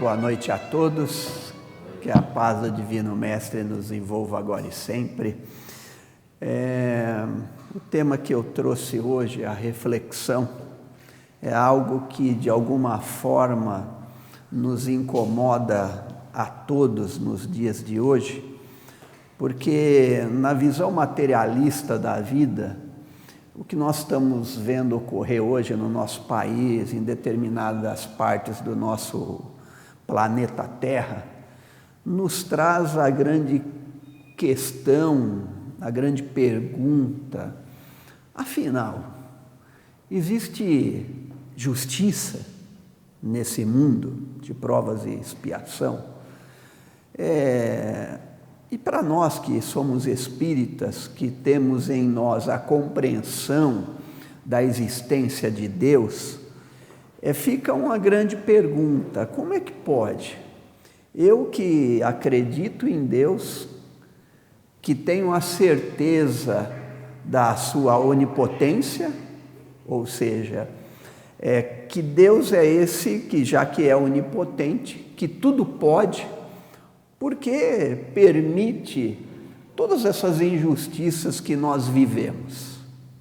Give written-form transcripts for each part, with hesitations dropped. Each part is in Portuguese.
Boa noite a todos, que a paz do Divino Mestre nos envolva agora e sempre. O tema que eu trouxe hoje, a reflexão, é algo que de alguma forma nos incomoda a todos nos dias de hoje, porque na visão materialista da vida, o que nós estamos vendo ocorrer hoje no nosso país, em determinadas partes do nosso planeta Terra, nos traz a grande questão, a grande pergunta: afinal, existe justiça nesse mundo de provas e expiação? E para nós que somos espíritas, que temos em nós a compreensão da existência de Deus, fica uma grande pergunta: como é que pode? Eu que acredito em Deus, que tenho a certeza da sua onipotência, ou seja, que Deus é esse que, já que é onipotente, que tudo pode, porque permite todas essas injustiças que nós vivemos.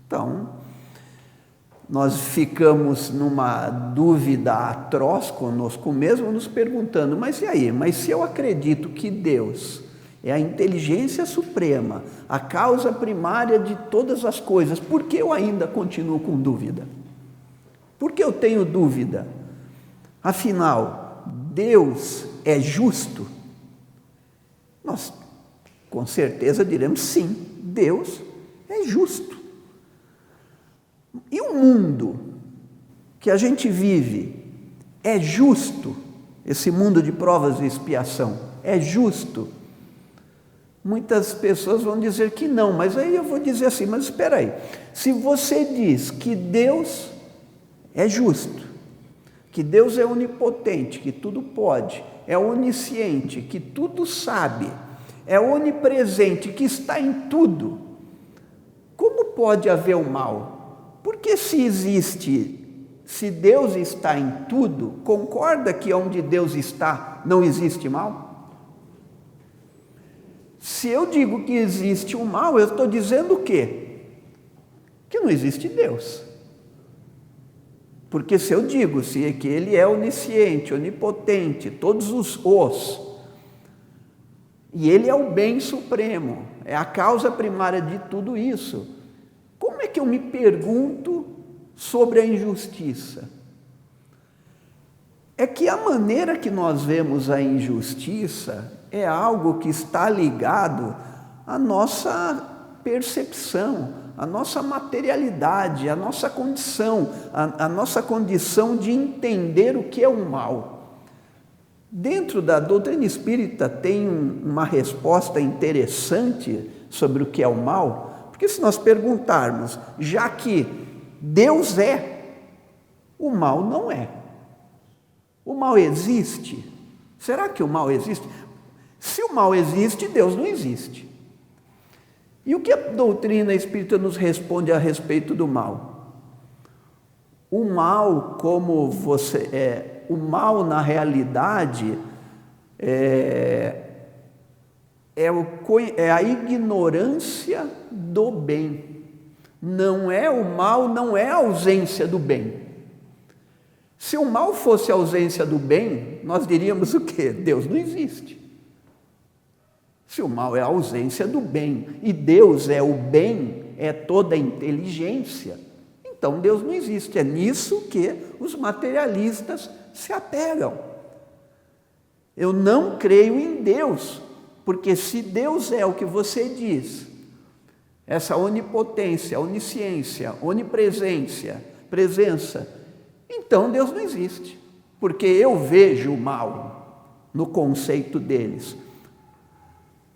Então, nós ficamos numa dúvida atroz conosco mesmo, nos perguntando: mas e aí? Mas se eu acredito que Deus é a inteligência suprema, a causa primária de todas as coisas, por que eu ainda continuo com dúvida? Por que eu tenho dúvida? Afinal, Deus é justo? Nós, com certeza, diremos sim, Deus é justo. E o mundo que a gente vive é justo? Esse mundo de provas e expiação é justo? Muitas pessoas vão dizer que não, mas aí eu vou dizer assim: mas espera aí, se você diz que Deus é justo, que Deus é onipotente, que tudo pode, é onisciente, que tudo sabe, é onipresente, que está em tudo, como pode haver o mal? Porque se Deus está em tudo, concorda que onde Deus está não existe mal? Se eu digo que existe o mal, eu estou dizendo o quê? Que não existe Deus. Porque se eu digo que Ele é onisciente, onipotente, todos e Ele é o bem supremo, é a causa primária de tudo isso, como é que eu me pergunto sobre a injustiça? É que a maneira que nós vemos a injustiça é algo que está ligado à nossa percepção, à nossa materialidade, à nossa condição, à nossa condição de entender o que é o mal. Dentro da doutrina espírita tem uma resposta interessante sobre o que é o mal, porque se nós perguntarmos, já que Deus é, o mal não é. O mal existe? Será que o mal existe? Se o mal existe, Deus não existe. E o que a doutrina espírita nos responde a respeito do mal? O mal, o mal na realidade é a ignorância do bem. Não é o mal, não é a ausência do bem. Se o mal fosse a ausência do bem, nós diríamos o quê? Deus não existe. Se o mal é a ausência do bem, e Deus é o bem, é toda a inteligência, então Deus não existe. É nisso que os materialistas se apegam. Eu não creio em Deus, porque se Deus é o que você diz, essa onipotência, onisciência, onipresença, presença, então Deus não existe, porque eu vejo o mal no conceito deles.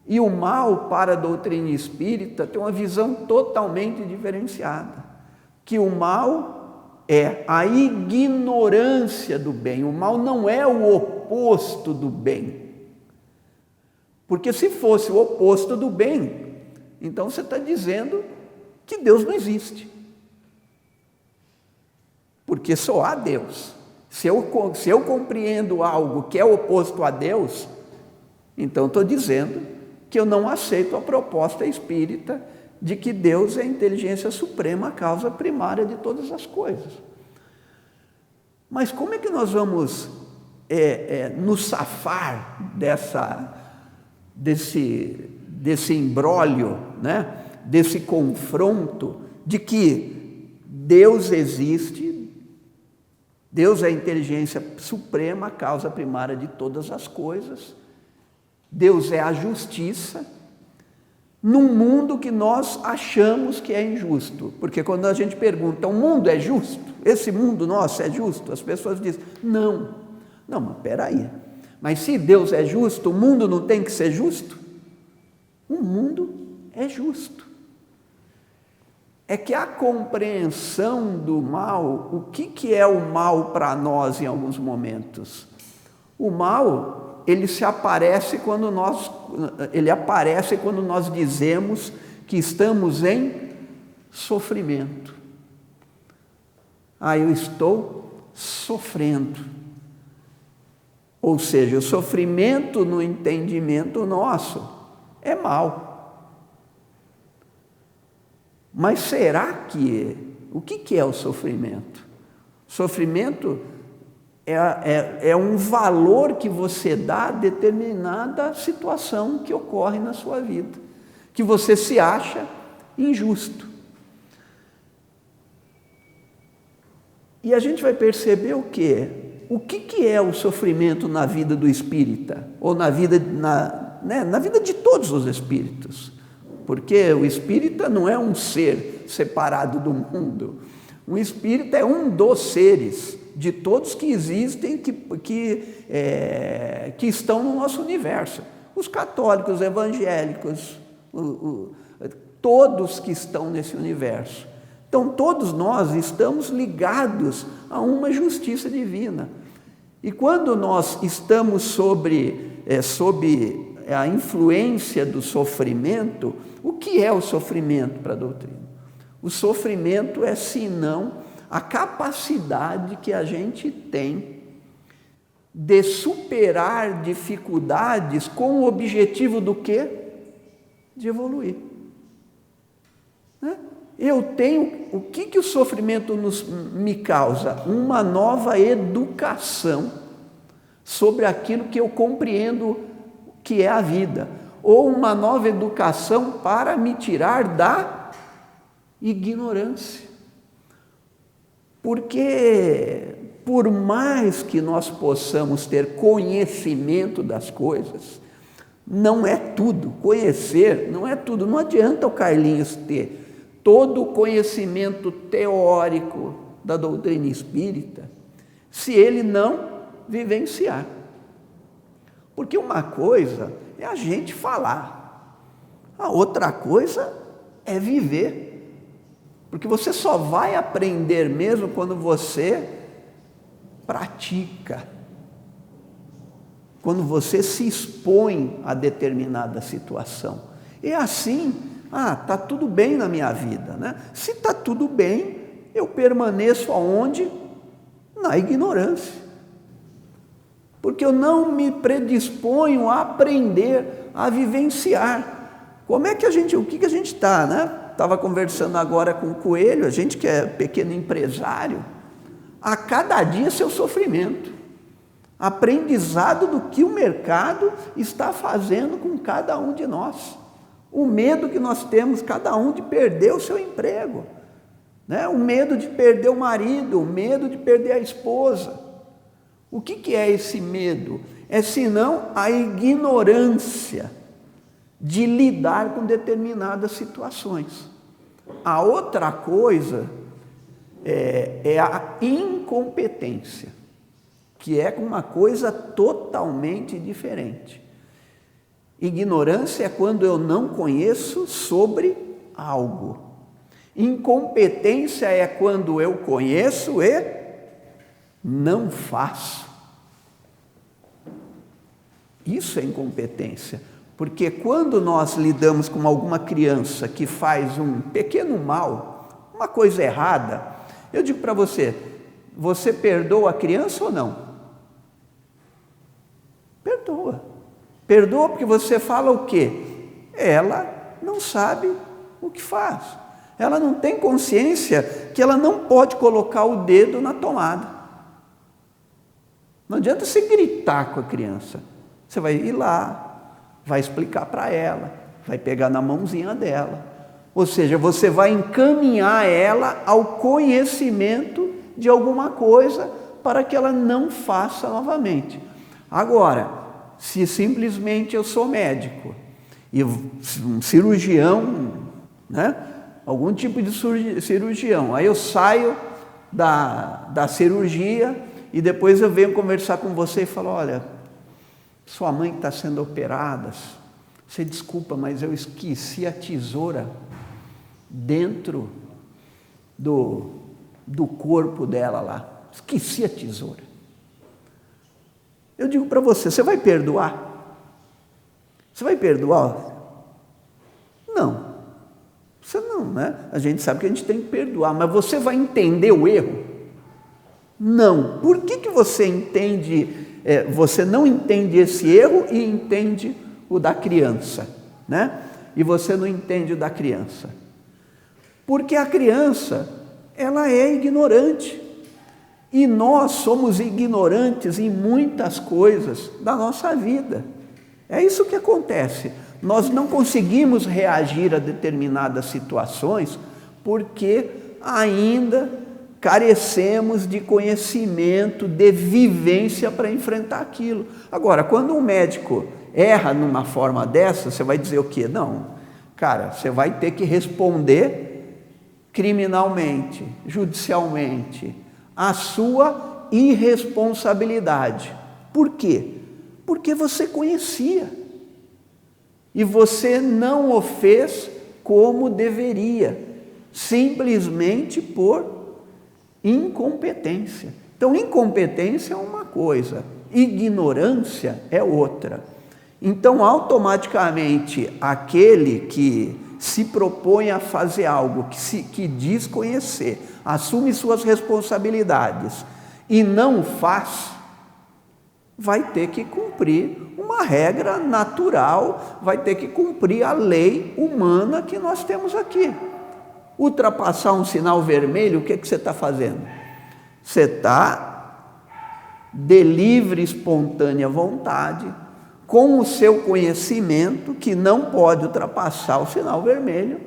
E o mal, para a doutrina espírita, tem uma visão totalmente diferenciada, que o mal é a ignorância do bem. O mal não é o oposto do bem, porque se fosse o oposto do bem, então você está dizendo que Deus não existe, porque só há Deus. Se eu compreendo algo que é oposto a Deus, então estou dizendo que eu não aceito a proposta espírita de que Deus é a inteligência suprema, a causa primária de todas as coisas. Mas como é que nós vamos nos safar desse imbróglio, né? Desse confronto de que Deus existe, Deus é a inteligência suprema, a causa primária de todas as coisas, Deus é a justiça, num mundo que nós achamos que é injusto. Porque quando a gente pergunta, o mundo é justo? Esse mundo nosso é justo? As pessoas dizem, não, mas peraí, mas se Deus é justo, o mundo não tem que ser justo? O mundo é justo. É que a compreensão do mal, o que é o mal para nós em alguns momentos? O mal, ele aparece quando nós dizemos que estamos em sofrimento. Eu estou sofrendo. Ou seja, o sofrimento no entendimento nosso é mal. Mas será que o que é o sofrimento? Sofrimento é um valor que você dá a determinada situação que ocorre na sua vida, que você se acha injusto. E a gente vai perceber o quê? O que é o sofrimento na vida do espírita? Ou na vida de todos os espíritos? Porque o espírita não é um ser separado do mundo. O espírita é um dos seres, de todos que existem, que estão no nosso universo. Os católicos, os evangélicos, todos que estão nesse universo. Então, todos nós estamos ligados a uma justiça divina. E quando nós estamos sob a influência do sofrimento, o que é o sofrimento para a doutrina? O sofrimento é, senão, a capacidade que a gente tem de superar dificuldades com o objetivo do quê? De evoluir. O que o sofrimento me causa? Uma nova educação sobre aquilo que eu compreendo que é a vida, ou uma nova educação para me tirar da ignorância. Porque, por mais que nós possamos ter conhecimento das coisas, não é tudo. Conhecer não é tudo. Não adianta o Carlinhos ter todo o conhecimento teórico da doutrina espírita se ele não vivenciar. Porque uma coisa é a gente falar, a outra coisa é viver. Porque você só vai aprender mesmo quando você pratica, quando você se expõe a determinada situação. É assim, está tudo bem na minha vida, né? Se está tudo bem, eu permaneço aonde? Na ignorância. Porque eu não me predisponho a aprender, a vivenciar. O que a gente está, né? Estava conversando agora com o Coelho, a gente que é pequeno empresário, a cada dia seu sofrimento, aprendizado do que o mercado está fazendo com cada um de nós, o medo que nós temos, cada um, de perder o seu emprego, né? O medo de perder o marido, o medo de perder a esposa. O que é esse medo? É senão a ignorância de lidar com determinadas situações. A outra coisa é a incompetência, que é uma coisa totalmente diferente. Ignorância é quando eu não conheço sobre algo. Incompetência é quando eu conheço e não faço. Isso é incompetência. Porque quando nós lidamos com alguma criança que faz um pequeno mal, uma coisa errada, eu digo para você, você perdoa a criança ou não? Perdoa. Perdoa porque você fala o quê? Ela não sabe o que faz. Ela não tem consciência que ela não pode colocar o dedo na tomada. Não adianta você gritar com a criança. Você vai ir lá, vai explicar para ela, vai pegar na mãozinha dela. Ou seja, você vai encaminhar ela ao conhecimento de alguma coisa para que ela não faça novamente. Agora, se simplesmente eu sou médico e um cirurgião, né? Algum tipo de cirurgião, aí eu saio da cirurgia e depois eu venho conversar com você e falo, olha, sua mãe está sendo operada, você desculpa, mas eu esqueci a tesoura dentro do corpo dela lá, esqueci a tesoura. Eu digo para você, você vai perdoar? Você vai perdoar? Não. Você não, né? A gente sabe que a gente tem que perdoar, mas você vai entender o erro? Não. Por que você entende, você não entende esse erro e entende o da criança, né? E você não entende o da criança? Porque a criança, ela é ignorante. E nós somos ignorantes em muitas coisas da nossa vida. É isso que acontece. Nós não conseguimos reagir a determinadas situações porque ainda carecemos de conhecimento, de vivência para enfrentar aquilo. Agora, quando um médico erra numa forma dessa, você vai dizer o quê? Não, cara, você vai ter que responder criminalmente, judicialmente, a sua irresponsabilidade. Por quê? Porque você conhecia. E você não o fez como deveria, simplesmente por incompetência. Então, incompetência é uma coisa, ignorância é outra. Então, automaticamente, aquele que se propõe a fazer algo que diz conhecer, assume suas responsabilidades e não faz, vai ter que cumprir uma regra natural, vai ter que cumprir a lei humana que nós temos aqui. Ultrapassar um sinal vermelho, o que você está fazendo? Você está de livre, espontânea vontade, com o seu conhecimento que não pode ultrapassar o sinal vermelho,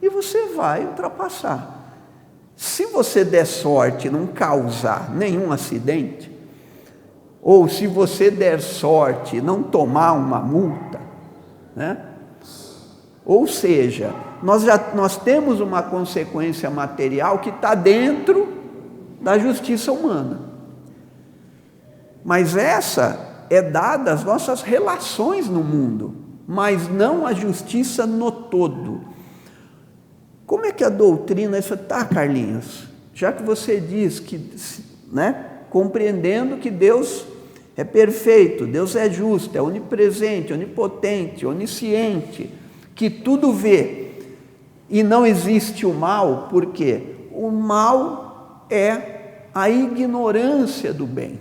e você vai ultrapassar. Se você der sorte e não causar nenhum acidente, ou se você der sorte e não tomar uma multa, né? Ou seja, nós temos uma consequência material que está dentro da justiça humana. Mas essa é dada às nossas relações no mundo, mas não a justiça no todo. Como é que a doutrina... Tá, Carlinhos, já que você diz que, né, compreendendo que Deus é perfeito, Deus é justo, é onipresente, onipotente, onisciente, que tudo vê, e não existe o mal, por quê? O mal é a ignorância do bem.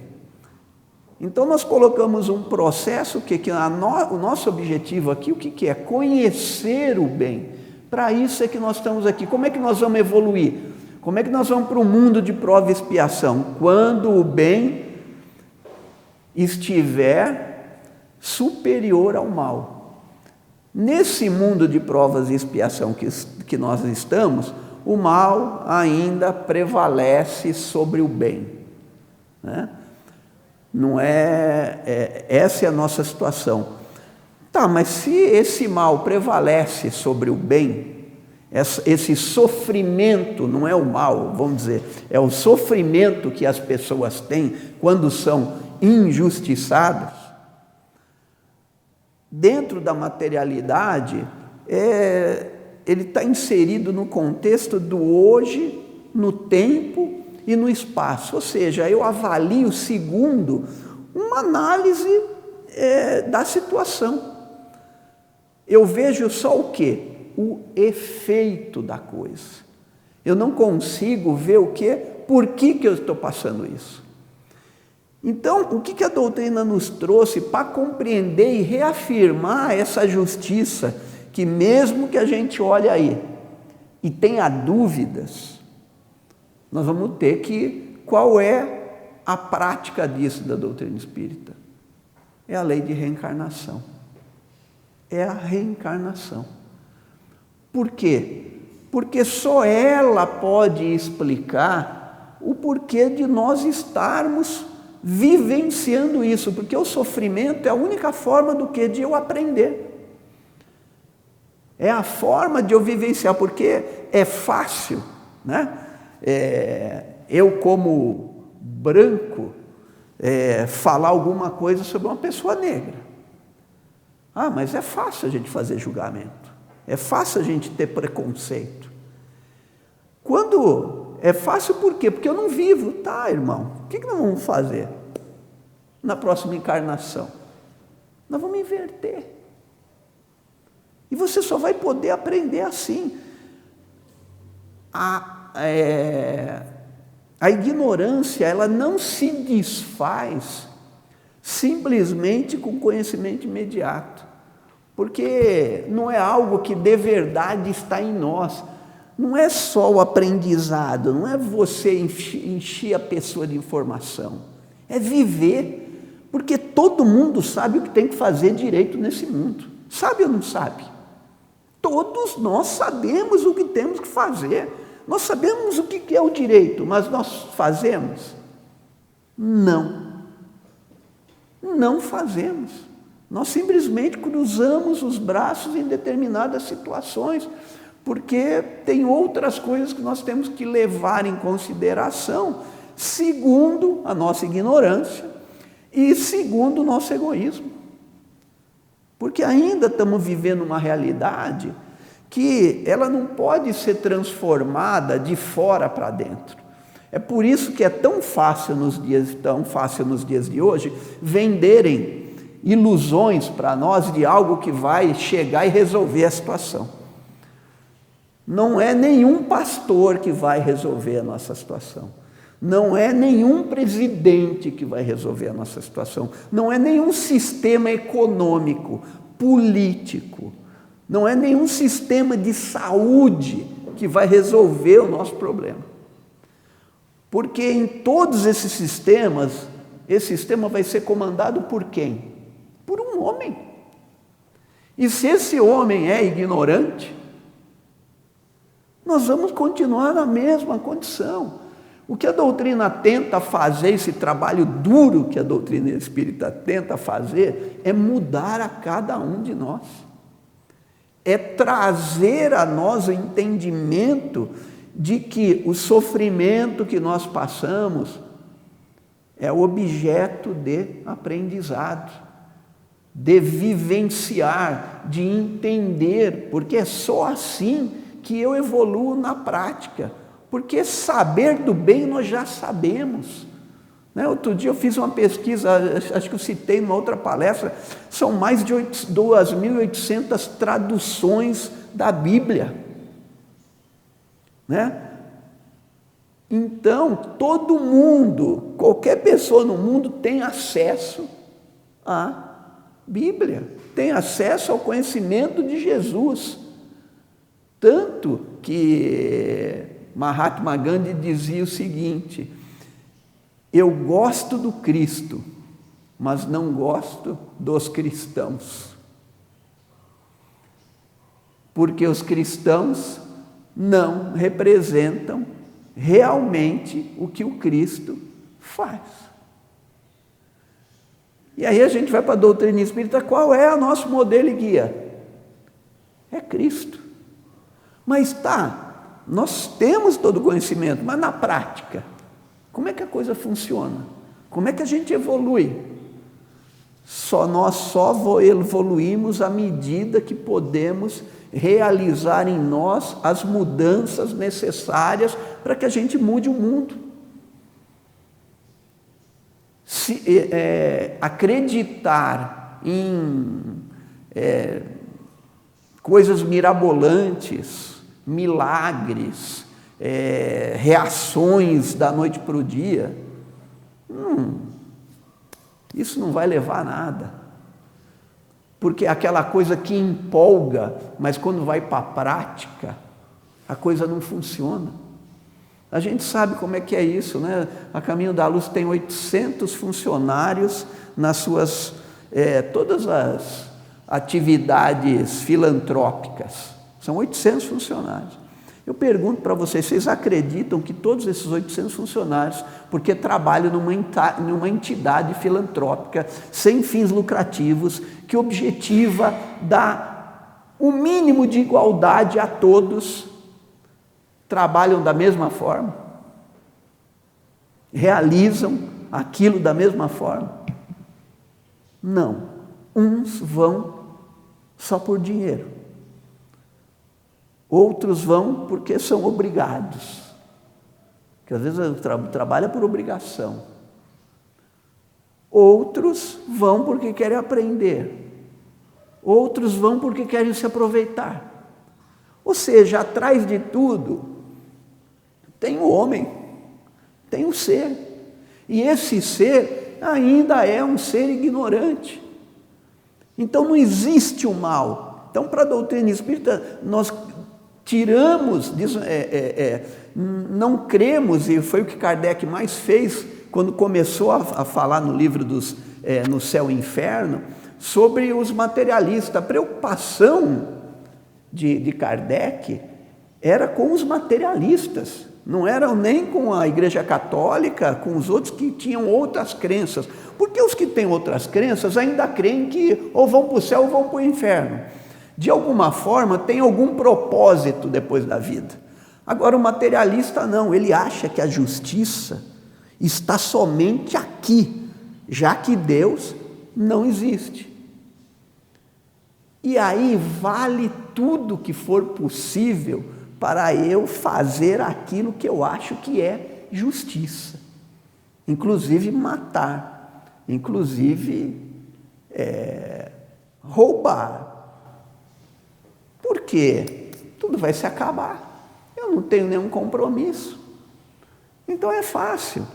Então nós colocamos um processo que o nosso objetivo aqui, o que é? Conhecer o bem. Para isso é que nós estamos aqui. Como é que nós vamos evoluir? Como é que nós vamos para o mundo de prova e expiação? Quando o bem estiver superior ao mal. Nesse mundo de provas e expiação que nós estamos, o mal ainda prevalece sobre o bem, né? Não essa é a nossa situação. Tá, mas se esse mal prevalece sobre o bem, esse sofrimento não é o mal, vamos dizer, é o sofrimento que as pessoas têm quando são injustiçadas, dentro da materialidade, ele está inserido no contexto do hoje, no tempo e no espaço. Ou seja, eu avalio segundo uma análise da situação. Eu vejo só o quê? O efeito da coisa. Eu não consigo ver o quê? por que eu estou passando isso. Então, o que a doutrina nos trouxe para compreender e reafirmar essa justiça, que mesmo que a gente olhe aí e tenha dúvidas, nós vamos ter que, qual é a prática disso da doutrina espírita? É a lei de reencarnação. É a reencarnação. Por quê? Porque só ela pode explicar o porquê de nós estarmos vivenciando isso, porque o sofrimento é a única forma de eu aprender. É a forma de eu vivenciar, porque é fácil, né? Eu como branco, falar alguma coisa sobre uma pessoa negra. Mas é fácil a gente fazer julgamento, é fácil a gente ter preconceito. Quando é fácil, por quê? Porque eu não vivo. Tá, irmão, o que nós vamos fazer na próxima encarnação? Nós vamos inverter. E você só vai poder aprender assim. A ignorância, ela não se desfaz simplesmente com conhecimento imediato, porque não é algo que de verdade está em nós. Não é só o aprendizado, não é você encher a pessoa de informação, é viver, porque todo mundo sabe o que tem que fazer direito nesse mundo. Sabe ou não sabe? Todos nós sabemos o que temos que fazer. Nós sabemos o que é o direito, mas nós fazemos? Não. Não fazemos. Nós simplesmente cruzamos os braços em determinadas situações, porque tem outras coisas que nós temos que levar em consideração, segundo a nossa ignorância e segundo o nosso egoísmo. Porque ainda estamos vivendo uma realidade que ela não pode ser transformada de fora para dentro. É por isso que é tão fácil nos dias de hoje venderem ilusões para nós de algo que vai chegar e resolver a situação. Não é nenhum pastor que vai resolver a nossa situação. Não é nenhum presidente que vai resolver a nossa situação. Não é nenhum sistema econômico, político. Não é nenhum sistema de saúde que vai resolver o nosso problema. Porque em todos esses sistemas, esse sistema vai ser comandado por quem? Por um homem. E se esse homem é ignorante, nós vamos continuar na mesma condição. O que a doutrina tenta fazer, esse trabalho duro que a doutrina espírita tenta fazer, é mudar a cada um de nós. É trazer a nós o entendimento de que o sofrimento que nós passamos é objeto de aprendizado, de vivenciar, de entender, porque é só assim que eu evoluo na prática, porque saber do bem nós já sabemos. Outro dia eu fiz uma pesquisa, acho que eu citei numa outra palestra, são mais de 2.800 traduções da Bíblia. Então, todo mundo, qualquer pessoa no mundo tem acesso à Bíblia, tem acesso ao conhecimento de Jesus. Tanto que Mahatma Gandhi dizia o seguinte: eu gosto do Cristo, mas não gosto dos cristãos. Porque os cristãos não representam realmente o que o Cristo faz. E aí a gente vai para a doutrina espírita, qual é o nosso modelo e guia? É Cristo. Mas nós temos todo o conhecimento, mas na prática, como é que a coisa funciona? Como é que a gente evolui? Nós só evoluímos à medida que podemos realizar em nós as mudanças necessárias para que a gente mude o mundo. Acreditar em coisas mirabolantes, milagres, reações da noite para o dia. Isso não vai levar a nada. Porque é aquela coisa que empolga, mas quando vai para a prática, a coisa não funciona. A gente sabe como é que é isso, né? A Caminho da Luz tem 800 funcionários nas suas, todas as atividades filantrópicas. São 800 funcionários. Eu pergunto para vocês, vocês acreditam que todos esses 800 funcionários, porque trabalham numa entidade filantrópica, sem fins lucrativos, que objetiva dar o mínimo de igualdade a todos, trabalham da mesma forma? Realizam aquilo da mesma forma? Não. Uns vão só por dinheiro. Outros vão porque são obrigados. Porque às vezes trabalha por obrigação. Outros vão porque querem aprender. Outros vão porque querem se aproveitar. Ou seja, atrás de tudo, tem o homem, tem o ser. E esse ser ainda é um ser ignorante. Então não existe o mal. Então, para a doutrina espírita, nós tiramos, não cremos, e foi o que Kardec mais fez quando começou a falar no livro no Céu e Inferno, sobre os materialistas. A preocupação de Kardec era com os materialistas, não era nem com a Igreja Católica, com os outros que tinham outras crenças, porque os que têm outras crenças ainda creem que ou vão para o céu ou vão para o inferno. De alguma forma, tem algum propósito depois da vida. Agora, o materialista não, ele acha que a justiça está somente aqui, já que Deus não existe. E aí vale tudo que for possível para eu fazer aquilo que eu acho que é justiça. Inclusive matar, inclusive roubar. Por quê? Tudo vai se acabar. Eu não tenho nenhum compromisso. Então é fácil,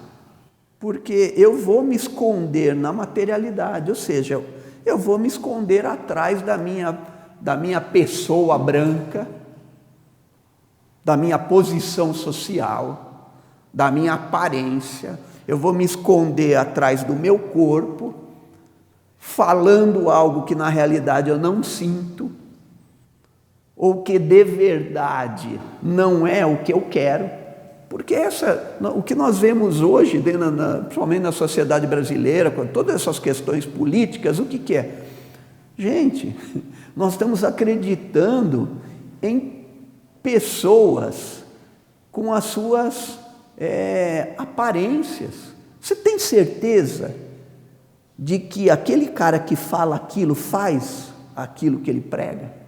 porque eu vou me esconder na materialidade, ou seja, eu vou me esconder atrás da minha pessoa branca, da minha posição social, da minha aparência. Eu vou me esconder atrás do meu corpo, falando algo que na realidade eu não sinto, ou que de verdade não é o que eu quero, porque o que nós vemos hoje, principalmente na sociedade brasileira, com todas essas questões políticas, o que é? Gente, nós estamos acreditando em pessoas com as suas aparências. Você tem certeza de que aquele cara que fala aquilo faz aquilo que ele prega?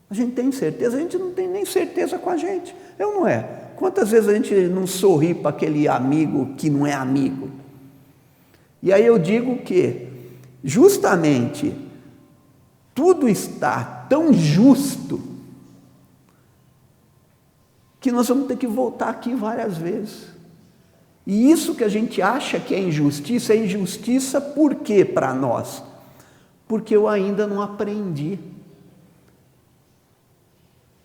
A gente tem certeza? A gente não tem nem certeza com a gente. Não é? Quantas vezes a gente não sorri para aquele amigo que não é amigo? E aí eu digo que, justamente, tudo está tão justo que nós vamos ter que voltar aqui várias vezes. E isso que a gente acha que é injustiça por quê para nós? Porque eu ainda não aprendi.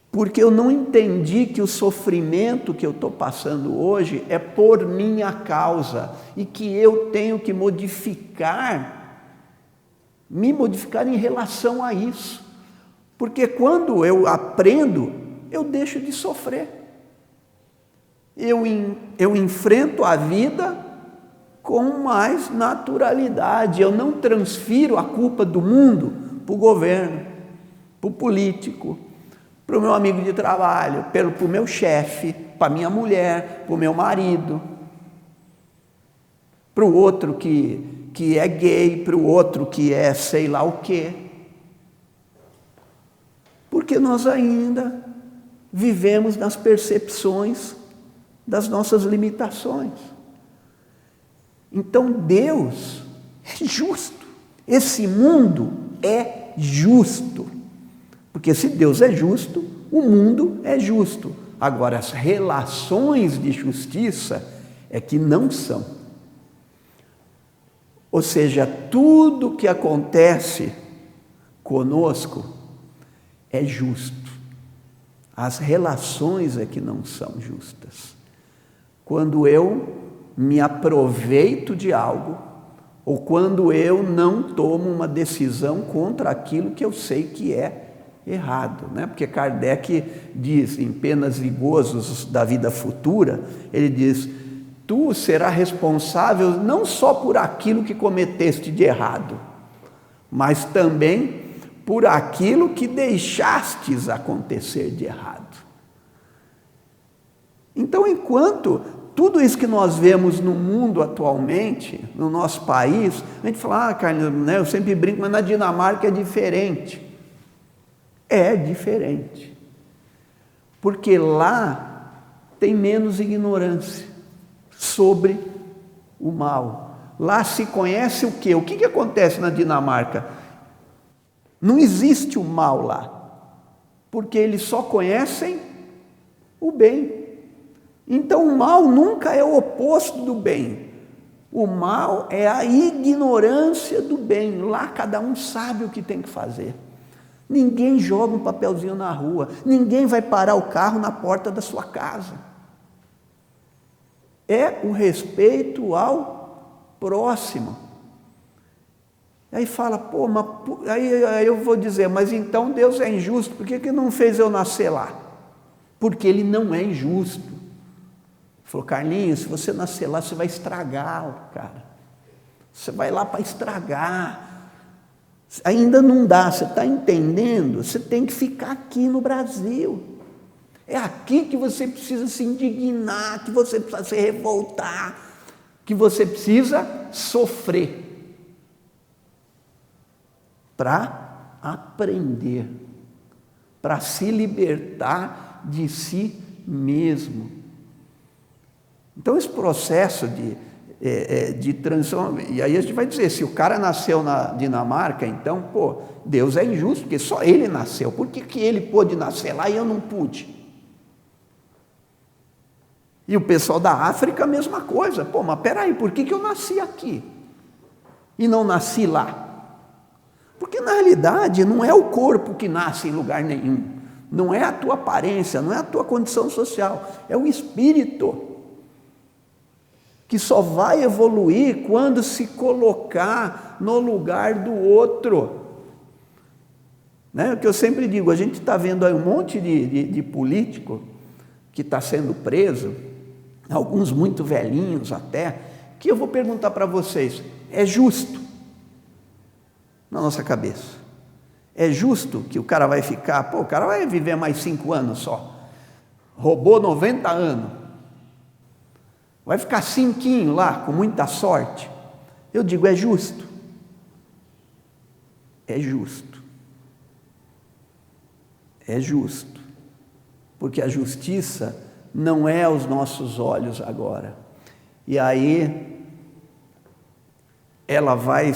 Porque eu não entendi que o sofrimento que eu estou passando hoje é por minha causa e que eu tenho que me modificar em relação a isso. Porque quando eu aprendo, eu deixo de sofrer. Eu enfrento a vida com mais naturalidade. Eu não transfiro a culpa do mundo para o governo, para o político, para o meu amigo de trabalho, para o meu chefe, para a minha mulher, para o meu marido, para o outro que é gay, para o outro que é sei lá o quê. Porque nós ainda vivemos nas percepções das nossas limitações. Então Deus é justo. Esse mundo é justo. Porque se Deus é justo, o mundo é justo. Agora, as relações de justiça é que não são. Ou seja, tudo que acontece conosco é justo. As relações é que não são justas. Quando eu me aproveito de algo, ou quando eu não tomo uma decisão contra aquilo que eu sei que é errado, né? Porque Kardec diz, em Penas e Gozos da Vida Futura, ele diz: tu serás responsável não só por aquilo que cometeste de errado, mas também por aquilo que deixastes acontecer de errado. Então, enquanto tudo isso que nós vemos no mundo atualmente, no nosso país, a gente fala, Carlos, né, eu sempre brinco, mas na Dinamarca é diferente. É diferente. Porque lá tem menos ignorância sobre o mal. Lá se conhece o quê? O que acontece na Dinamarca? Não existe o mal lá, porque eles só conhecem o bem. Então o mal nunca é o oposto do bem. O mal é a ignorância do bem. Lá cada um sabe o que tem que fazer. Ninguém joga um papelzinho na rua, ninguém vai parar o carro na porta da sua casa. É o respeito ao próximo. Aí fala, pô, mas aí eu vou dizer, mas então Deus é injusto, por que não fez eu nascer lá? Porque Ele não é injusto. Ele falou, Carlinhos, se você nascer lá, você vai estragar, cara. Você vai lá para estragar. Ainda não dá, você está entendendo? Você tem que ficar aqui no Brasil. É aqui que você precisa se indignar, que você precisa se revoltar, que você precisa sofrer para aprender, para se libertar de si mesmo. Então esse processo de transição, e aí a gente vai dizer, se o cara nasceu na Dinamarca, então, pô, Deus é injusto, porque só ele nasceu, por que ele pôde nascer lá e eu não pude? E o pessoal da África a mesma coisa, pô, mas peraí, por que eu nasci aqui e não nasci lá? Porque na realidade não é o corpo que nasce em lugar nenhum, não é a tua aparência, não é a tua condição social, é o espírito, que só vai evoluir quando se colocar no lugar do outro. Né? O que eu sempre digo, a gente está vendo aí um monte de político que está sendo preso, alguns muito velhinhos até, que eu vou perguntar para vocês, é justo? Na nossa cabeça. É justo que o cara vai ficar, pô, o cara vai viver mais 5 anos só, roubou 90 anos, vai ficar 5 lá, com muita sorte? Eu digo, é justo. É justo. É justo. Porque a justiça não é aos nossos olhos agora. E aí, ela vai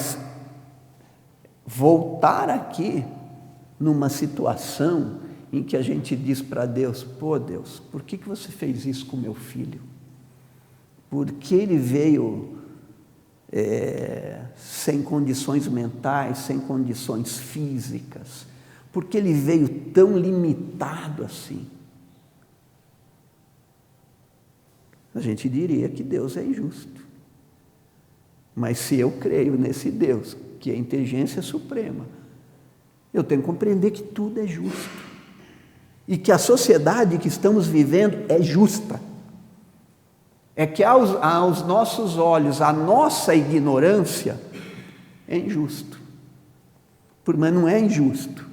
voltar aqui numa situação em que a gente diz para Deus, pô Deus, por que você fez isso com meu filho? Por que ele veio sem condições mentais, sem condições físicas? Por que ele veio tão limitado assim? A gente diria que Deus é injusto. Mas se eu creio nesse Deus, que é a inteligência suprema, eu tenho que compreender que tudo é justo. E que a sociedade que estamos vivendo é justa. É que aos nossos olhos, a nossa ignorância é injusto. Mas não é injusto.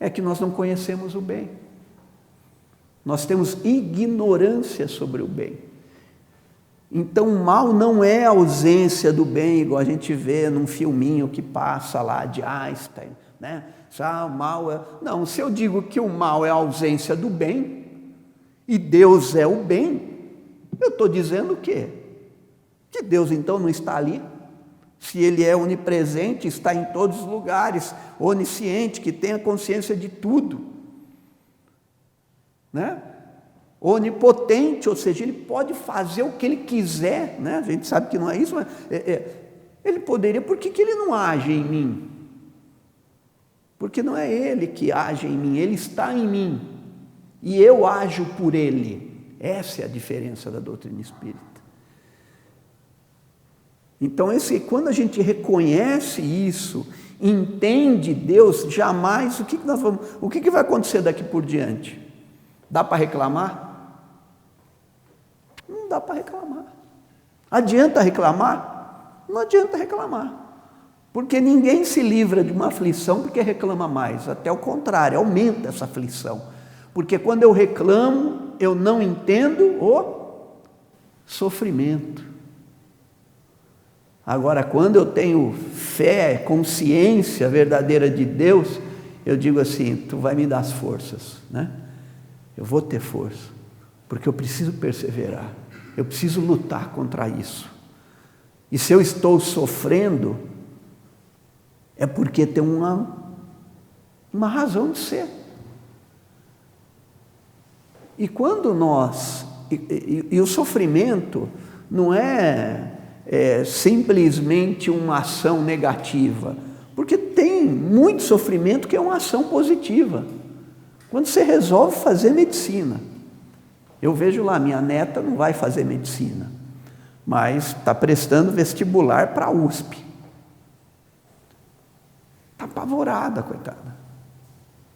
É que nós não conhecemos o bem. Nós temos ignorância sobre o bem. Então o mal não é a ausência do bem, igual a gente vê num filminho que passa lá de Einstein, né? O mal é... Não, se eu digo que o mal é a ausência do bem, e Deus é o bem, eu estou dizendo o quê? Que Deus então não está ali? Se Ele é onipresente, está em todos os lugares, onisciente, que tem a consciência de tudo. né? Onipotente, ou seja, ele pode fazer o que ele quiser, né? A gente sabe que não é isso, mas ele poderia, por que ele não age em mim? Porque não é ele que age em mim, ele está em mim, e eu ajo por ele. Essa é a diferença da doutrina espírita. Então, quando a gente reconhece isso, entende Deus, jamais, o que vai acontecer daqui por diante? Dá para reclamar? Não dá para reclamar. Adianta reclamar? Não adianta reclamar. Porque ninguém se livra de uma aflição porque reclama mais. Até o contrário, aumenta essa aflição. Porque quando eu reclamo, eu não entendo o sofrimento. Agora, quando eu tenho fé, consciência verdadeira de Deus, eu digo assim, tu vai me dar as forças, né? Eu vou ter força, porque eu preciso perseverar, eu preciso lutar contra isso. E se eu estou sofrendo, é porque tem uma razão de ser. E quando e o sofrimento não é simplesmente uma ação negativa, porque tem muito sofrimento que é uma ação positiva. Quando você resolve fazer medicina, eu vejo lá, minha neta não vai fazer medicina, mas está prestando vestibular para a USP. Está apavorada, coitada,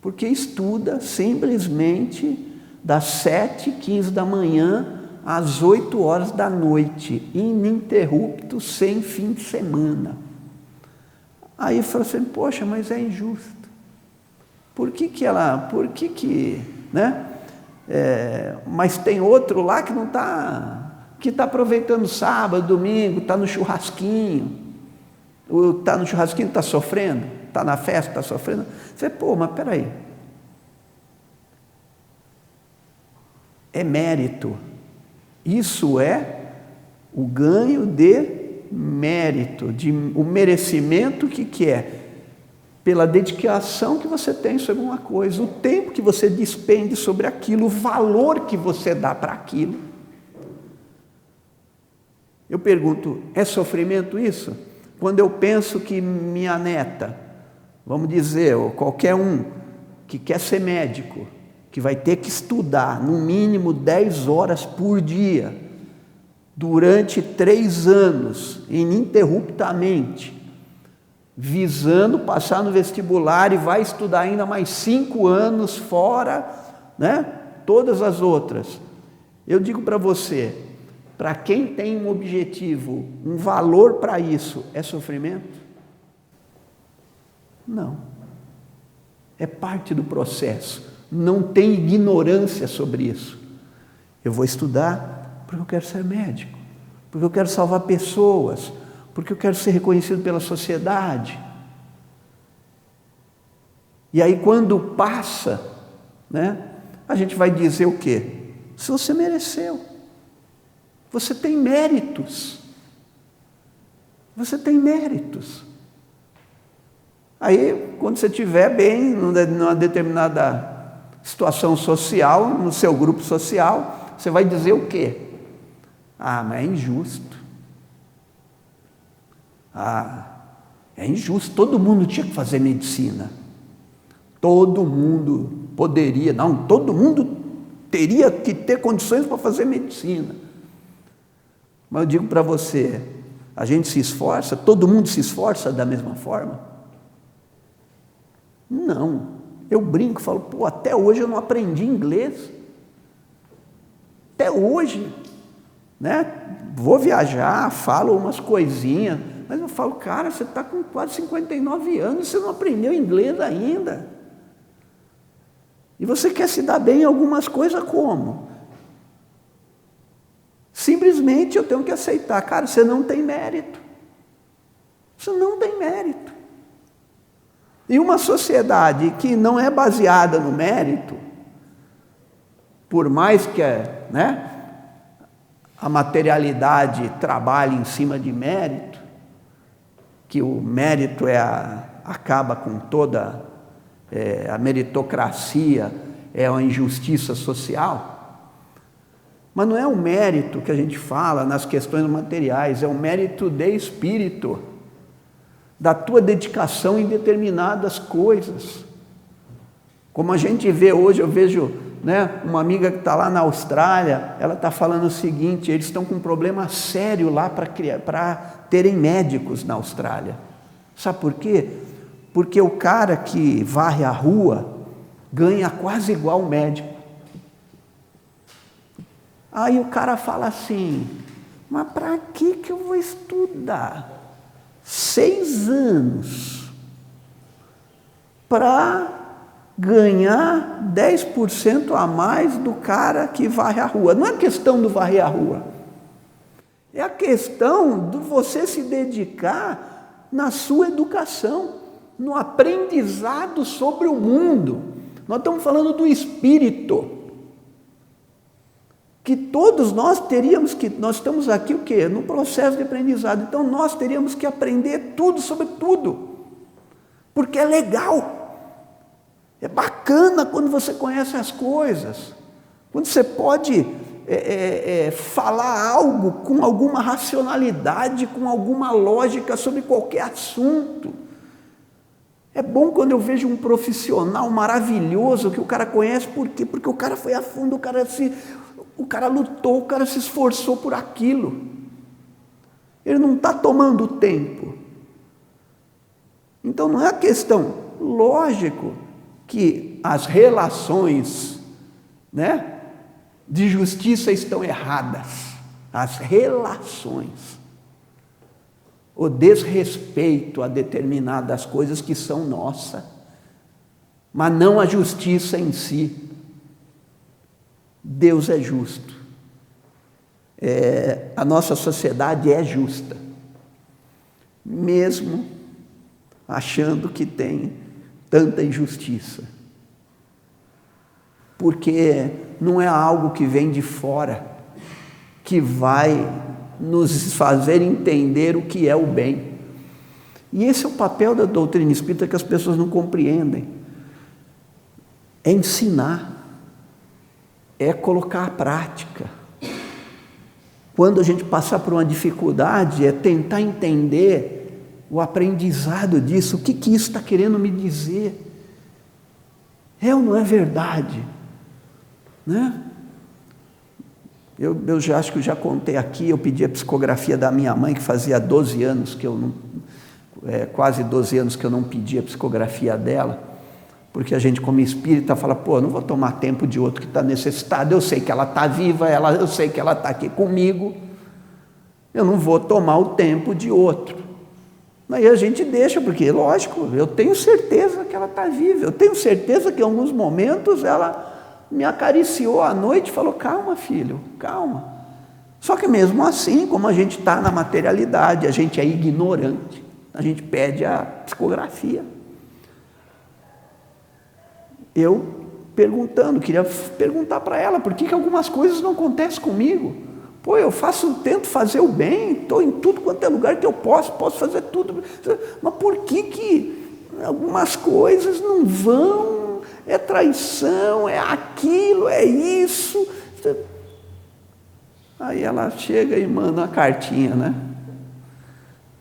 porque estuda simplesmente das 7h15 da manhã às 8h da noite, ininterrupto, sem fim de semana. Aí fala assim, poxa, mas é injusto. Por que, né? Mas tem outro lá que não está, que está aproveitando sábado, domingo, está no churrasquinho. Está no churrasquinho, está sofrendo? Está na festa, está sofrendo? Você, mas peraí. É mérito. Isso é o ganho de mérito, o merecimento que é? Pela dedicação que você tem sobre uma coisa, o tempo que você despende sobre aquilo, o valor que você dá para aquilo. Eu pergunto, é sofrimento isso? Quando eu penso que minha neta, vamos dizer, ou qualquer um que quer ser médico, que vai ter que estudar no mínimo 10 horas por dia, durante 3 anos, ininterruptamente, visando passar no vestibular e vai estudar ainda mais 5 anos fora, né? Todas as outras. Eu digo para você, para quem tem um objetivo, um valor para isso, é sofrimento? Não. É parte do processo. Não tem ignorância sobre isso. Eu vou estudar porque eu quero ser médico, porque eu quero salvar pessoas, porque eu quero ser reconhecido pela sociedade. E aí quando passa, né, a gente vai dizer o quê? Se você mereceu, você tem méritos, você tem méritos. Aí quando você estiver bem, numa determinada situação social, no seu grupo social, você vai dizer o quê? Mas é injusto. É injusto, todo mundo tinha que fazer medicina. Todo mundo poderia, não, todo mundo teria que ter condições para fazer medicina. Mas eu digo para você, a gente se esforça, todo mundo se esforça da mesma forma? Não. Eu brinco, falo, até hoje eu não aprendi inglês. Até hoje, né? Vou viajar, falo umas coisinhas, mas eu falo, cara, você está com quase 59 anos, você não aprendeu inglês ainda. E você quer se dar bem em algumas coisas como? Simplesmente eu tenho que aceitar, cara, você não tem mérito. Você não tem mérito. E uma sociedade que não é baseada no mérito, por mais que a materialidade trabalhe em cima de mérito, que o mérito acaba com toda a meritocracia, é a injustiça social. Mas não é o mérito que a gente fala nas questões materiais, é o mérito de espírito, da tua dedicação em determinadas coisas. Como a gente vê hoje, eu vejo, né, uma amiga que está lá na Austrália, ela está falando o seguinte: eles estão com um problema sério lá para terem médicos na Austrália. Sabe por quê? Porque o cara que varre a rua ganha quase igual o médico. Aí o cara fala assim: mas para que eu vou estudar 6 anos para ganhar 10% a mais do cara que varre a rua? Não é questão do varrer a rua, é a questão de você se dedicar na sua educação, no aprendizado sobre o mundo. Nós estamos falando do espírito, que todos nós teríamos que, nós estamos aqui o quê? No processo de aprendizado, então nós teríamos que aprender tudo sobre tudo, porque é legal. É bacana quando você conhece as coisas, quando você pode falar algo com alguma racionalidade, com alguma lógica sobre qualquer assunto. É bom quando eu vejo um profissional maravilhoso que o cara conhece, por quê? Porque o cara foi a fundo, o cara lutou, o cara se esforçou por aquilo. Ele não está tomando tempo. Então não é a questão, lógico, que as relações, né, de justiça estão erradas. As relações, o desrespeito a determinadas coisas que são nossas, mas não a justiça em si. Deus é justo. A nossa sociedade é justa, mesmo achando que tem tanta injustiça, porque não é algo que vem de fora que vai nos fazer entender o que é o bem. E esse é o papel da doutrina espírita que as pessoas não compreendem. É ensinar, é colocar à prática. Quando a gente passar por uma dificuldade, é tentar entender o aprendizado disso, o que isso está querendo me dizer? É ou não é verdade? Né? Eu já acho que eu já contei aqui, eu pedi a psicografia da minha mãe, que fazia 12 anos que eu não, quase 12 anos que eu não pedi a psicografia dela, porque a gente como espírita fala, pô, não vou tomar tempo de outro que está necessitado, eu sei que ela está viva, eu sei que ela está aqui comigo, eu não vou tomar o tempo de outro. Aí a gente deixa, porque, lógico, eu tenho certeza que ela está viva, eu tenho certeza que em alguns momentos ela me acariciou à noite e falou: calma, filho, calma. Só que mesmo assim, como a gente está na materialidade, a gente é ignorante, a gente pede a psicografia. Eu queria perguntar para ela, por que algumas coisas não acontecem comigo? Pô, eu tento fazer o bem, estou em tudo quanto é lugar que eu posso fazer tudo, mas por que algumas coisas não vão? É traição, é aquilo, é isso. Aí ela chega e manda uma cartinha, né?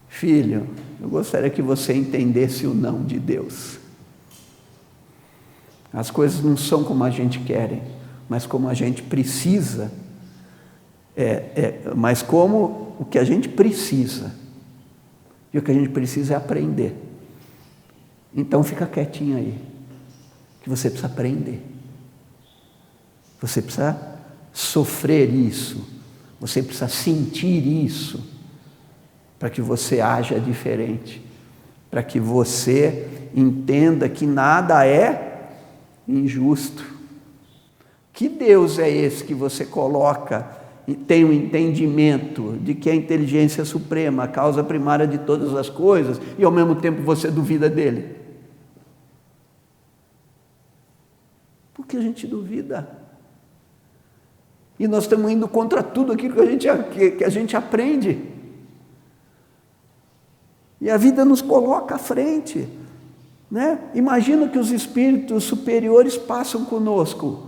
Filho, eu gostaria que você entendesse o não de Deus. As coisas não são como a gente quer, mas como a gente precisa. Mas como o que a gente precisa. E o que a gente precisa é aprender. Então fica quietinho aí, que você precisa aprender. Você precisa sofrer isso. Você precisa sentir isso, para que você haja diferente. Para que você entenda que nada é injusto. Que Deus é esse que você coloca e tem o entendimento de que é a inteligência suprema, a causa primária de todas as coisas, e ao mesmo tempo você duvida dele? Porque a gente duvida. E nós estamos indo contra tudo aquilo que a gente aprende. E a vida nos coloca à frente. né? Imagina que os espíritos superiores passam conosco,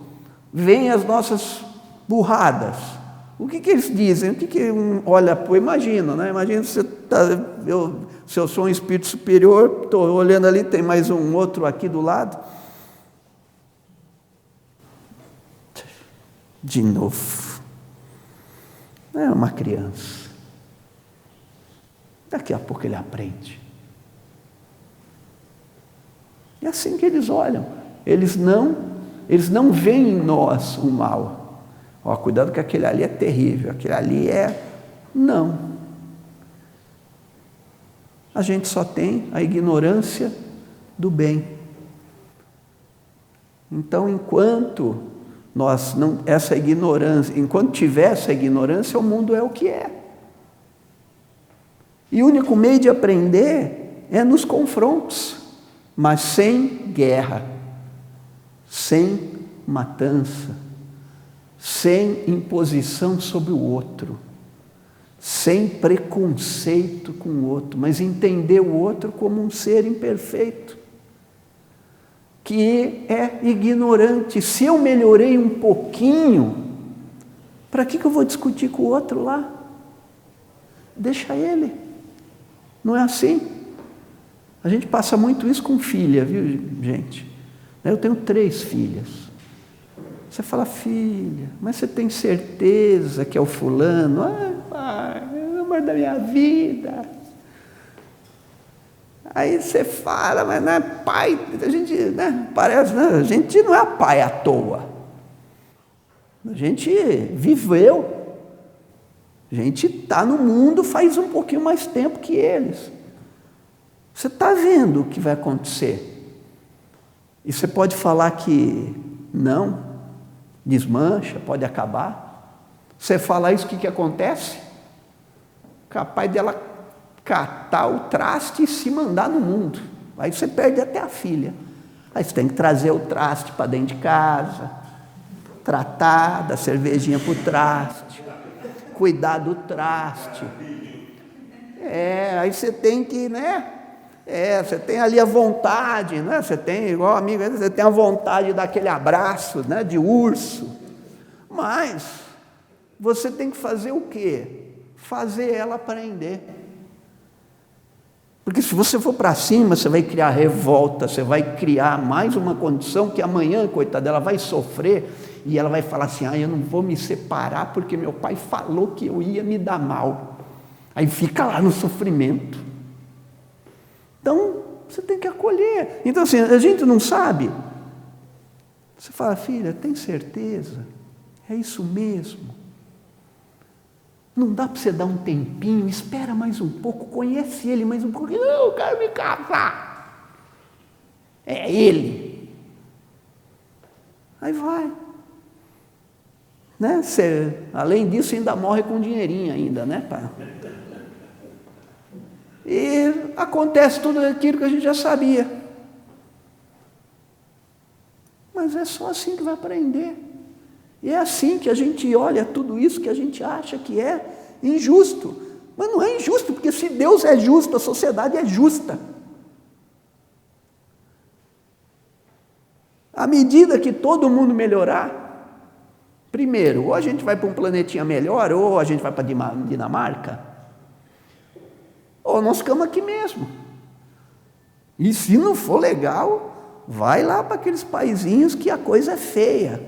veem as nossas burradas. O que eles dizem? O que olha, pô, imagina, né? Imagina se eu sou um espírito superior, estou olhando ali, tem mais um outro aqui do lado. De novo. É uma criança. Daqui a pouco ele aprende. É assim que eles olham. Eles não veem em nós o mal. Ó, cuidado que aquele ali é terrível, aquele ali é... Não. A gente só tem a ignorância do bem. Então, enquanto tiver essa ignorância, o mundo é o que é. E o único meio de aprender é nos confrontos, mas sem guerra, sem matança, sem imposição sobre o outro, sem preconceito com o outro, mas entender o outro como um ser imperfeito, que é ignorante. Se eu melhorei um pouquinho, para que eu vou discutir com o outro lá? Deixa ele. Não é assim? A gente passa muito isso com filha, viu, gente? Eu tenho 3 filhas. Você fala, filha, mas você tem certeza que é o fulano? Pai, é o amor da minha vida. Aí você fala, mas não é pai, a gente, né, parece, né, a gente não é pai à toa. A gente viveu. A gente está no mundo faz um pouquinho mais tempo que eles. Você está vendo o que vai acontecer. E você pode falar que não, desmancha, pode acabar. Você falar isso, o que acontece? Capaz dela catar o traste e se mandar no mundo. Aí você perde até a filha. Aí você tem que trazer o traste para dentro de casa, tratar da cervejinha para o traste, cuidar do traste. Aí você tem que, né? Você tem ali a vontade, né? Você tem, igual amigo, você tem a vontade daquele abraço, né? De urso. Mas você tem que fazer o quê? Fazer ela aprender. Porque se você for para cima, você vai criar revolta, você vai criar mais uma condição que amanhã, coitada, ela vai sofrer e ela vai falar assim, eu não vou me separar porque meu pai falou que eu ia me dar mal. Aí fica lá no sofrimento. Então, você tem que acolher. Então, assim, a gente não sabe. Você fala, filha, tem certeza? É isso mesmo? Não dá para você dar um tempinho, espera mais um pouco, conhece ele mais um pouco. Não, eu quero me casar. É ele. Aí vai. Né? Você, além disso, ainda morre com dinheirinho ainda, né, pai? E acontece tudo aquilo que a gente já sabia. Mas é só assim que vai aprender. E é assim que a gente olha tudo isso que a gente acha que é injusto. Mas não é injusto, porque se Deus é justo, a sociedade é justa. À medida que todo mundo melhorar, primeiro, ou a gente vai para um planetinha melhor, ou a gente vai para Dinamarca, ou nós ficamos aqui mesmo. E se não for legal, vai lá para aqueles paizinhos que a coisa é feia.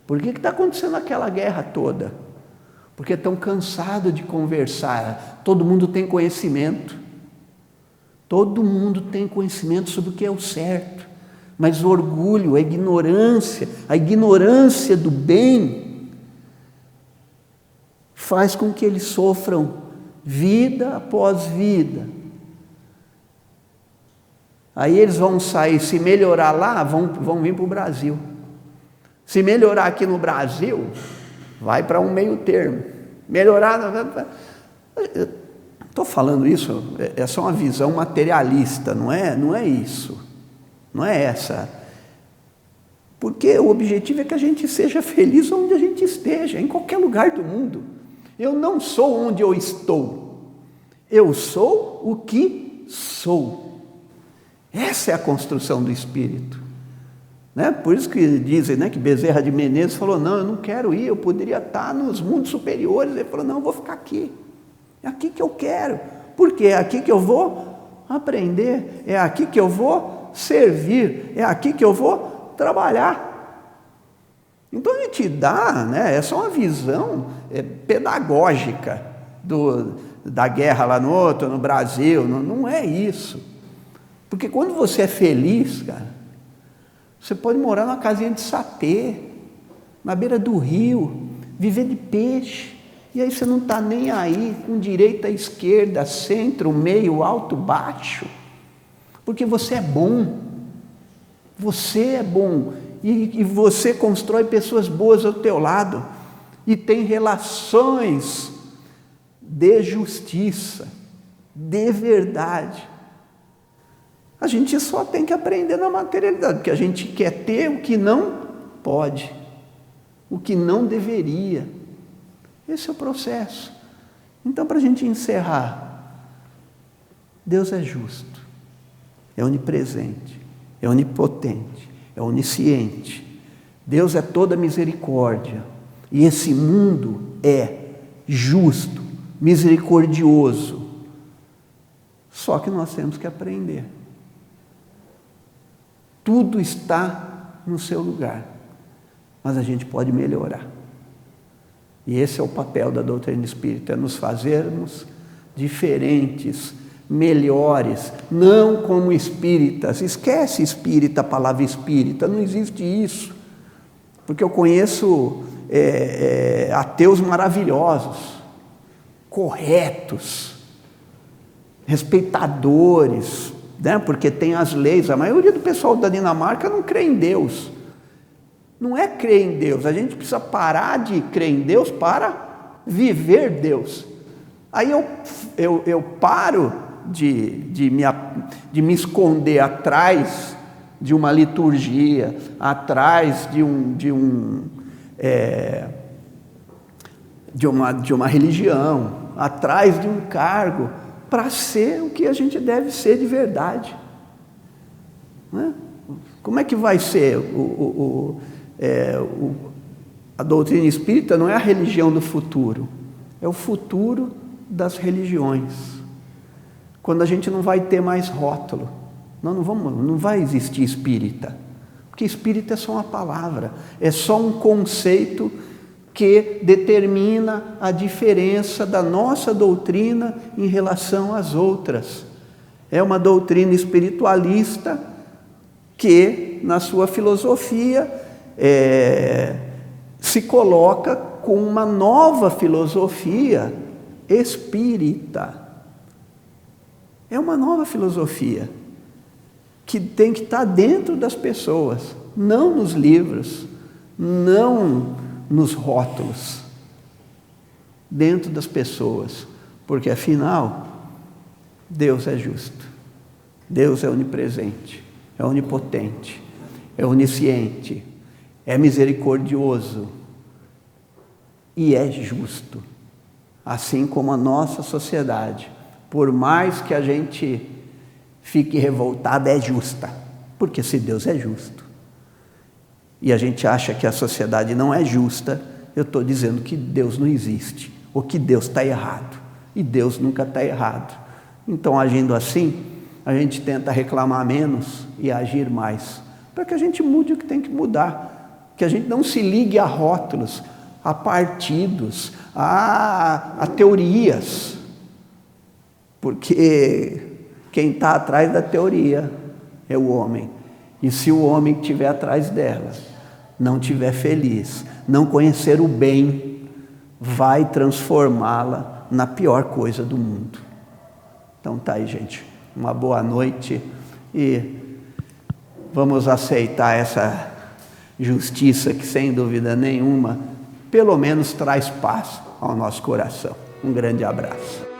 Por que está acontecendo aquela guerra toda? Porque estão cansados de conversar. Todo mundo tem conhecimento. Todo mundo tem conhecimento sobre o que é o certo. Mas o orgulho, a ignorância do bem, faz com que eles sofram vida após vida. Aí eles vão sair, se melhorar lá, vão vir para o Brasil. Se melhorar aqui no Brasil, vai para um meio termo. Melhorar... Estou falando isso, é só uma visão materialista, não é isso. Não é essa. Porque o objetivo é que a gente seja feliz onde a gente esteja, em qualquer lugar do mundo. Eu não sou onde eu estou. Eu sou o que sou. Essa é a construção do espírito. Né? Por isso que dizem, né, que Bezerra de Menezes falou, não, eu não quero ir, eu poderia estar nos mundos superiores. Ele falou, não, eu vou ficar aqui. É aqui que eu quero. Porque é aqui que eu vou aprender, é aqui que eu vou servir, é aqui que eu vou trabalhar. Então ele te dá, né, essa é uma visão pedagógica da guerra lá no Brasil, não é isso. Porque quando você é feliz, cara, você pode morar numa casinha de sapê, na beira do rio, viver de peixe, e aí você não está nem aí com direita, esquerda, centro, meio, alto, baixo, porque você é bom, e você constrói pessoas boas ao teu lado, e tem relações de justiça, de verdade. A gente só tem que aprender na materialidade, porque a gente quer ter o que não pode, o que não deveria. Esse é o processo. Então, para a gente encerrar, Deus é justo, é onipresente, é onipotente, é onisciente. Deus é toda misericórdia, e esse mundo é justo, misericordioso. Só que nós temos que aprender. Tudo está no seu lugar, mas a gente pode melhorar. E esse é o papel da doutrina espírita, é nos fazermos diferentes, melhores, não como espíritas. Esquece espírita, a palavra espírita, não existe isso. Porque eu conheço ateus maravilhosos, corretos, respeitadores, né? Porque tem as leis. A maioria do pessoal da Dinamarca não crê em Deus. Não é crer em Deus, a gente precisa parar de crer em Deus para viver Deus. Aí eu paro de me esconder atrás de uma liturgia, atrás de uma religião, atrás de um cargo, para ser o que a gente deve ser de verdade. Não é? Como é que vai ser a doutrina espírita? Não é a religião do futuro, é o futuro das religiões. Quando a gente não vai ter mais rótulo, não vai existir espírita, porque espírita é só uma palavra, é só um conceito que determina a diferença da nossa doutrina em relação às outras. É uma doutrina espiritualista que, na sua filosofia, se coloca com uma nova filosofia espírita. É uma nova filosofia que tem que estar dentro das pessoas, não nos livros, não nos rótulos, dentro das pessoas, porque afinal, Deus é justo, Deus é onipresente, é onipotente, é onisciente, é misericordioso e é justo, assim como a nossa sociedade, por mais que a gente fique revoltado, é justa, porque se Deus é justo, e a gente acha que a sociedade não é justa, eu estou dizendo que Deus não existe, ou que Deus está errado, e Deus nunca está errado. Então, agindo assim, a gente tenta reclamar menos e agir mais, para que a gente mude o que tem que mudar, que a gente não se ligue a rótulos, a partidos, a teorias, porque quem está atrás da teoria é o homem. E se o homem que estiver atrás dela não estiver feliz, não conhecer o bem, vai transformá-la na pior coisa do mundo. Então tá aí, gente. Uma boa noite e vamos aceitar essa justiça que, sem dúvida nenhuma, pelo menos traz paz ao nosso coração. Um grande abraço.